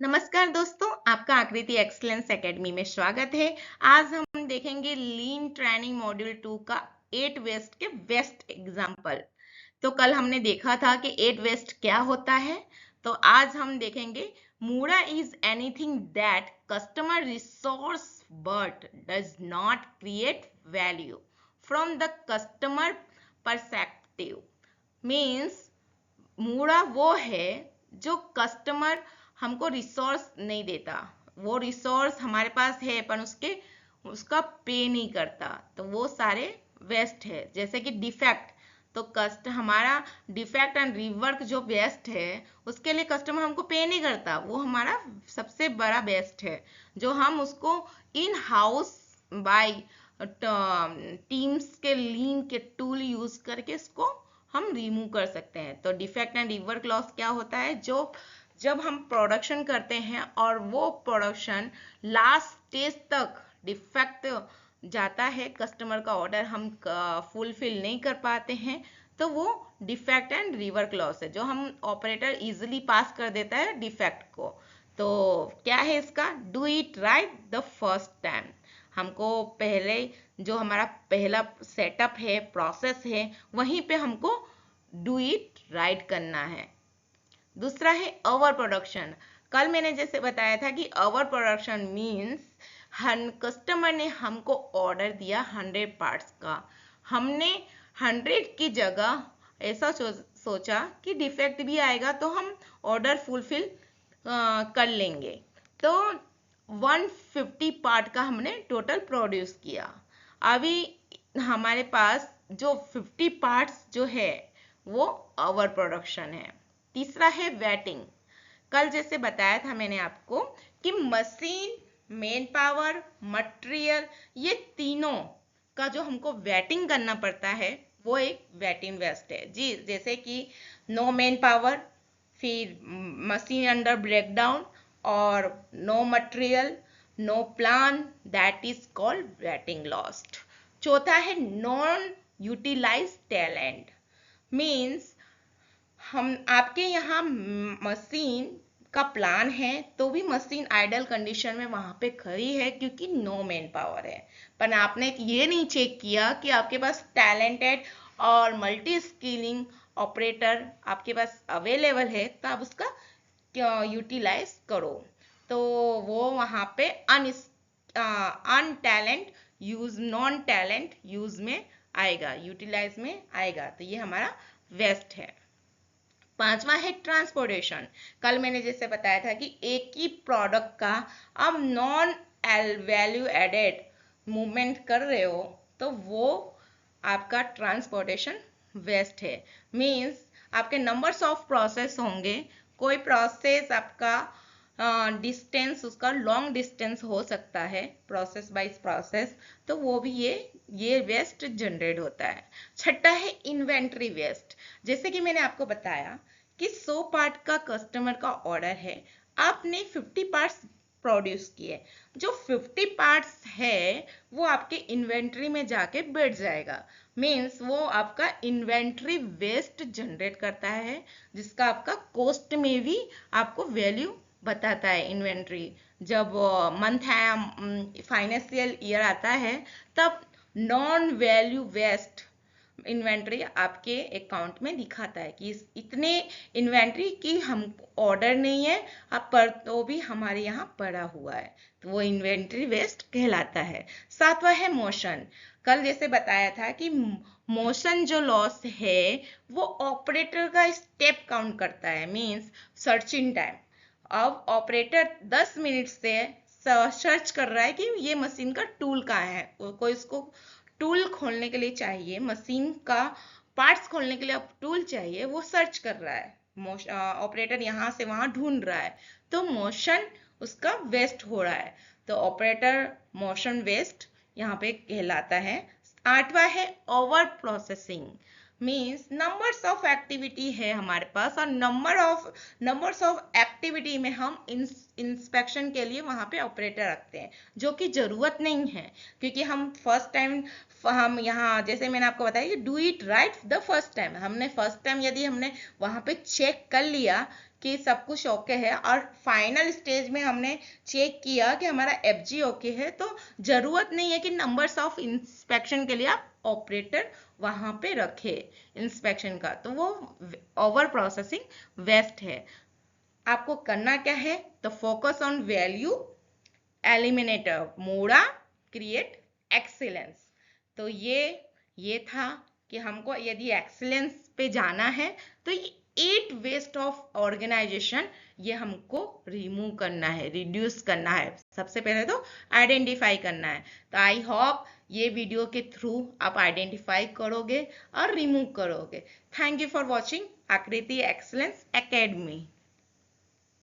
नमस्कार दोस्तों, आपका आकृति एक्सीलेंस एकेडमी में स्वागत है। आज हम देखेंगे लीन ट्रेनिंग मॉड्यूल 2 का 8 वेस्ट के बेस्ट एग्जाम्पल। तो कल हमने देखा था कि 8 वेस्ट क्या होता है। तो आज हम देखेंगे muda is anything that customer resource but does not create value from the customer perspective. Means muda वो है जो कस्टमर हमको रिसोर्स नहीं देता, वो रिसोर्स हमारे पास है पर उसका पे नहीं करता, तो वो सारे वेस्ट है। जैसे कि डिफेक्ट, तो कस्ट हमारा डिफेक्ट एंड रिवर्क जो बेस्ट है उसके लिए कस्टमर हमको पे नहीं करता, वो हमारा सबसे बड़ा बेस्ट है जो हम उसको इन हाउस बाय टीम्स के लीन के टूल यूज करके इसको हम रिमूव कर सकते हैं। तो डिफेक्ट एंड रिवर्क लॉस क्या होता है, जो जब हम प्रोडक्शन करते हैं और वो प्रोडक्शन लास्ट स्टेज तक डिफेक्ट जाता है, कस्टमर का ऑर्डर हम फुलफिल नहीं कर पाते हैं, तो वो डिफेक्ट एंड रिवर्क लॉस है जो हम ऑपरेटर इजीली पास कर देता है डिफेक्ट को। तो क्या है इसका, do it right the first time. हमको पहले जो हमारा पहला सेटअप है, प्रोसेस है, वहीं पे हमको डू इट राइट करना है। दूसरा है ओवर प्रोडक्शन। कल मैंने जैसे बताया था कि ओवर प्रोडक्शन मीन्स कस्टमर ने हमको ऑर्डर दिया 100 पार्ट्स का, हमने 100 की जगह ऐसा सोचा कि डिफेक्ट भी आएगा तो हम ऑर्डर फुलफिल कर लेंगे, तो 150 पार्ट का हमने टोटल प्रोड्यूस किया। अभी हमारे पास जो 50 पार्ट्स जो है वो ओवर प्रोडक्शन है। तीसरा है वेटिंग। कल जैसे बताया था मैंने आपको कि मशीन, मेन पावर, मटेरियल, ये तीनों का जो हमको वेटिंग करना पड़ता है वो एक वेटिंग वेस्ट है जी। जैसे कि नो मेन पावर, फिर मशीन अंडर ब्रेकडाउन और no material, no plan, that is called waiting lost. चौथा है नॉन यूटिलाइज टैलेंट। मीन्स हम आपके यहाँ मशीन का प्लान है तो भी मशीन आइडल कंडीशन में वहां पे खड़ी है क्योंकि नो मैन पावर है, पर आपने ये नहीं चेक किया कि आपके पास टैलेंटेड और मल्टी स्किलिंग ऑपरेटर आपके पास अवेलेबल है, तो आप उसका यूटिलाइज करो। तो वो वहां पे un talent use, non talent use में आएगा, यूटिलाइज में आएगा, तो ये हमारा वेस्ट है। पांचवा है ट्रांसपोर्टेशन। कल मैंने जैसे बताया था कि एक ही प्रोडक्ट का आप नॉन वैल्यू एडेड मूवमेंट कर रहे हो तो वो आपका ट्रांसपोर्टेशन वेस्ट है। मींस आपके नंबर्स ऑफ प्रोसेस होंगे, कोई प्रोसेस आपका डिस्टेंस उसका लॉन्ग डिस्टेंस हो सकता है प्रोसेस बाय प्रोसेस, तो वो भी ये वेस्ट जनरेट होता है। छठा है इन्वेंट्री वेस्ट। जैसे कि मैंने आपको बताया कि 100 पार्ट का कस्टमर का ऑर्डर है, आपने 50 पार्ट्स प्रोड्यूस किए, जो 50 पार्ट्स है वो आपके इन्वेंट्री में जाके बैठ जाएगा। मीन्स वो आपका इन्वेंट्री वेस्ट जनरेट करता है, जिसका आपका कॉस्ट में भी आपको वैल्यू बताता है। इन्वेंट्री जब मंथ है, फाइनेंशियल ईयर आता है, तब नॉन वैल्यू वेस्ट इन्वेंट्री आपके अकाउंट में दिखाता है कि इतने इन्वेंट्री की हम ऑर्डर नहीं है अब पर तो भी हमारे यहाँ पड़ा हुआ है, तो वो इन्वेंट्री वेस्ट कहलाता है। सातवां है मोशन। कल जैसे बताया था कि मोशन जो लॉस है वो ऑपरेटर का स्टेप काउंट करता है। मींस सर्चिंग टाइम, अब ऑपरेटर 10 मिनट से सर्च कर रहा है कि ये मशीन का टूल कहाँ है, कोई इसको टूल खोलने के लिए चाहिए, मशीन का पार्ट्स खोलने के लिए अब टूल चाहिए, वो सर्च कर रहा है, ऑपरेटर यहाँ से वहां ढूंढ रहा है, तो मोशन उसका वेस्ट हो रहा है, तो ऑपरेटर मोशन वेस्ट यहाँ पे कहलाता है। आठवां है over processing. Means numbers of activity है हमारे पास और नंबर्स ऑफ एक्टिविटी में हम इंस्पेक्शन के लिए वहां पे ऑपरेटर रखते हैं, जो कि जरूरत नहीं है, क्योंकि हम फर्स्ट टाइम हम यहाँ जैसे मैंने आपको बताया कि do it right the first time, हमने फर्स्ट टाइम यदि हमने वहां पे चेक कर लिया कि सब कुछ ओके है और फाइनल स्टेज में हमने चेक किया कि हमारा एफजी ओके है, तो जरूरत नहीं है कि नंबर्स ऑफ इंस्पेक्शन के लिए आप ऑपरेटर वहां पे रखे इंस्पेक्शन का, तो वो ओवर प्रोसेसिंग वेस्ट है। आपको करना क्या है, तो फोकस ऑन वैल्यू, एलिमिनेटर, मोड़ा, क्रिएट एक्सीलेंस। तो ये था कि हमको यदि एक्सीलेंस पे जाना है तो ये 8 वेस्ट ऑफ ऑर्गेनाइजेशन ये हमको रिमूव करना है, रिड्यूस करना है। सबसे पहले तो आइडेंटिफाई करना है। तो आई होप ये वीडियो के थ्रू आप आइडेंटिफाई करोगे और रिमूव करोगे। थैंक यू फॉर वॉचिंग आकृति एक्सीलेंस एकेडमी।